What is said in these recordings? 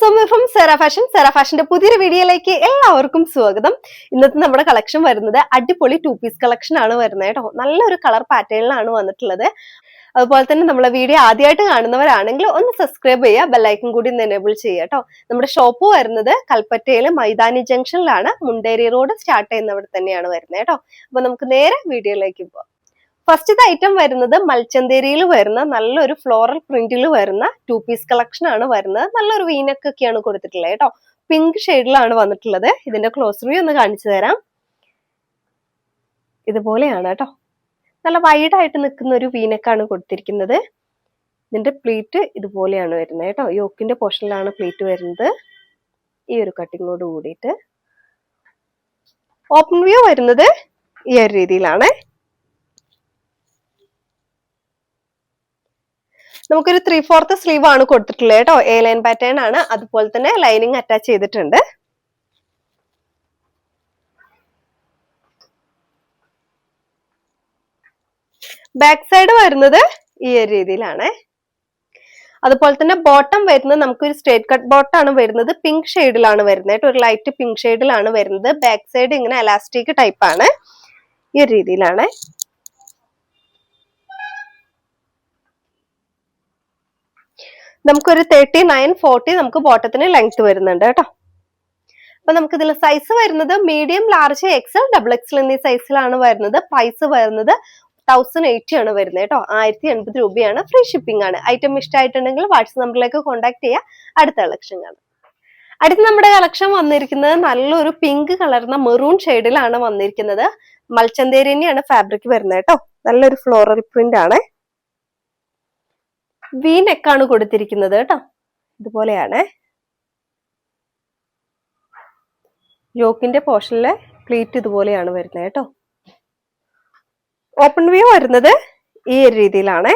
Soumya from Cera ഫാഷന്റെ പുതിയൊരു വീഡിയോയിലേക്ക് എല്ലാവർക്കും സ്വാഗതം. ഇന്നത്തെ നമ്മുടെ കളക്ഷൻ വരുന്നത് അടിപൊളി 2 പീസ് കളക്ഷൻ ആണ് വരുന്നത് കേട്ടോ. നല്ലൊരു കളർ പാറ്റേണിലാണ് വന്നിട്ടുള്ളത്. അതുപോലെ തന്നെ നമ്മളെ വീഡിയോ ആദ്യമായിട്ട് കാണുന്നവരാണെങ്കിൽ ഒന്ന് സബ്സ്ക്രൈബ് ചെയ്യുക, ബെല്ലൈക്കൺ കൂടി ഒന്ന് എനേബിൾ ചെയ്യുക കേട്ടോ. നമ്മുടെ ഷോപ്പ് വരുന്നത് കൽപ്പറ്റയിലെ മൈതാനി ജംഗ്ഷനിലാണ്, മുണ്ടേരി റോഡ് സ്റ്റാർട്ട് ചെയ്യുന്നവിടെ തന്നെയാണ് വരുന്നത് കേട്ടോ. അപ്പൊ നമുക്ക് നേരെ വീഡിയോയിലേക്ക് പോവാം. ഫസ്റ്റത്തെ ഐറ്റം വരുന്നത് മൽച്ചന്തേരിയിൽ വരുന്ന നല്ലൊരു ഫ്ലോറൽ പ്രിന്റിൽ വരുന്ന 2 പീസ് കളക്ഷൻ ആണ് വരുന്നത്. നല്ലൊരു വീനക്കൊക്കെയാണ് കൊടുത്തിട്ടുള്ളത് കേട്ടോ. പിങ്ക് ഷെയ്ഡിലാണ് വന്നിട്ടുള്ളത്. ഇതിന്റെ ക്ലോസ് വ്യൂ ഒന്ന് കാണിച്ചു തരാം. ഇതുപോലെയാണ് കേട്ടോ. നല്ല വൈഡായിട്ട് നിൽക്കുന്ന ഒരു വീനക്കാണ് കൊടുത്തിരിക്കുന്നത്. ഇതിന്റെ പ്ലീറ്റ് ഇതുപോലെയാണ് വരുന്നത് കേട്ടോ. യോക്കിന്റെ പോർഷനിലാണ് പ്ലീറ്റ് വരുന്നത്. ഈ ഒരു കട്ടിങ്ങോട് കൂടിയിട്ട് ഓപ്പൺ വ്യൂ വരുന്നത് ഈ ഒരു രീതിയിലാണ്. നമുക്കൊരു 3/4 സ്ലീവ് ആണ് കൊടുത്തിട്ടുള്ളത് കേട്ടോ. എ ലൈൻ പാറ്റേൺ ആണ്. അതുപോലെ തന്നെ ലൈനിങ് അറ്റാച്ച് ചെയ്തിട്ടുണ്ട്. ബാക്ക് സൈഡ് വരുന്നത് ഈ ഒരു രീതിയിലാണ്. അതുപോലെ തന്നെ ബോട്ടം വരുന്നത് നമുക്കൊരു സ്ട്രേറ്റ് കട്ട് ബോട്ടം വരുന്നത്. പിങ്ക് ഷെയ്ഡിലാണ് വരുന്നത്. ഒരു ലൈറ്റ് പിങ്ക് ഷെയ്ഡിലാണ് വരുന്നത്. ബാക്ക് സൈഡ് ഇങ്ങനെ എലാസ്റ്റിക് ടൈപ്പ് ആണ്. ഈ ഒരു രീതിയിലാണ്. നമുക്കൊരു 39-40 നമുക്ക് ബോട്ടത്തിന് ലെങ്ത് വരുന്നുണ്ട് കേട്ടോ. അപ്പൊ നമുക്ക് ഇതിൽ സൈസ് വരുന്നത് മീഡിയം, ലാർജ്, എക്സൽ, XXL എന്നീ സൈസിലാണ് വരുന്നത്. പ്രൈസ് വരുന്നത് 1080 ആണ് വരുന്നത് കേട്ടോ. 1080 രൂപയാണ്. ഫ്രീ ഷിപ്പിംഗ് ആണ്. ഐറ്റം ഇഷ്ടമായിട്ടുണ്ടെങ്കിൽ വാട്സ്ആപ്പ് നമ്പറിലേക്ക് കോൺടാക്ട് ചെയ്യുക. അടുത്ത കളക്ഷൻ കാണാം. അടുത്ത നമ്മുടെ കളക്ഷൻ വന്നിരിക്കുന്നത് നല്ലൊരു പിങ്ക് കളർന്ന മെറൂൺ ഷെയ്ഡിലാണ് വന്നിരിക്കുന്നത്. മൽച്ചന്തേരി തന്നെയാണ് ഫാബ്രിക് വരുന്നത് കേട്ടോ. നല്ലൊരു ഫ്ലോറൽ പ്രിന്റ് ആണ്. വി നെക്കാണ് കൊടുത്തിരിക്കുന്നത് കേട്ടോ. ഇതുപോലെയാണ്. യോക്കിന്റെ പോർഷനിലെ പ്ലീറ്റ് ഇതുപോലെയാണ് വരുന്നത് കേട്ടോ. ഓപ്പൺ വ്യൂ വരുന്നത് ഈ ഒരു രീതിയിലാണ്.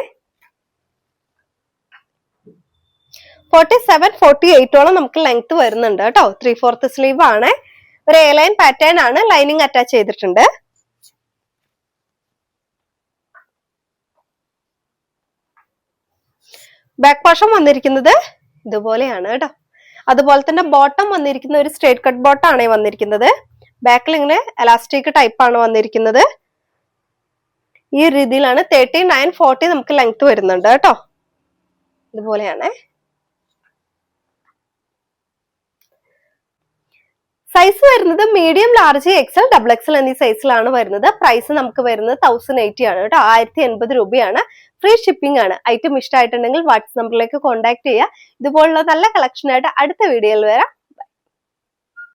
47-48 നമുക്ക് ലെങ്ത് വരുന്നുണ്ട് കേട്ടോ. 3/4 സ്ലീവ് ആണ്. ഒരു എ ലൈൻ പാറ്റേൺ ആണ്. ലൈനിങ് അറ്റാച്ച് ചെയ്തിട്ടുണ്ട്. ബാക്ക് പോർഷൻ വന്നിരിക്കുന്നത് ഇതുപോലെയാണ് കേട്ടോ. അതുപോലെ തന്നെ ബോട്ടം വന്നിരിക്കുന്ന ഒരു സ്ട്രേറ്റ് കട്ട് ബോട്ടം ആണ് വന്നിരിക്കുന്നത്. ബാക്കിൽ ഇങ്ങനെ എലാസ്റ്റിക് ടൈപ്പ് ആണ് വന്നിരിക്കുന്നത്. ഈ രീതിയിലാണ്. 39-40 നമുക്ക് ലെങ്ത് വരുന്നുണ്ട് കേട്ടോ. ഇതുപോലെയാണ്. സൈസ് വരുന്നത് മീഡിയം, ലാർജ്, എക്സൽ, XXL എന്നീ സൈസിലാണ് വരുന്നത്. പ്രൈസ് നമുക്ക് വരുന്നത് 1080 ആണ് കേട്ടോ. 1080 രൂപയാണ്. ഫ്രീ ഷിപ്പിംഗ് ആണ്. ഐറ്റം ഇഷ്ടമായിട്ടുണ്ടെങ്കിൽ വാട്സ്ആപ്പ് നമ്പറിലേക്ക് കോൺടാക്ട് ചെയ്യുക. ഇതുപോലുള്ള നല്ല കളക്ഷൻ ആയിട്ട് അടുത്ത വീഡിയോയിൽ വരാം.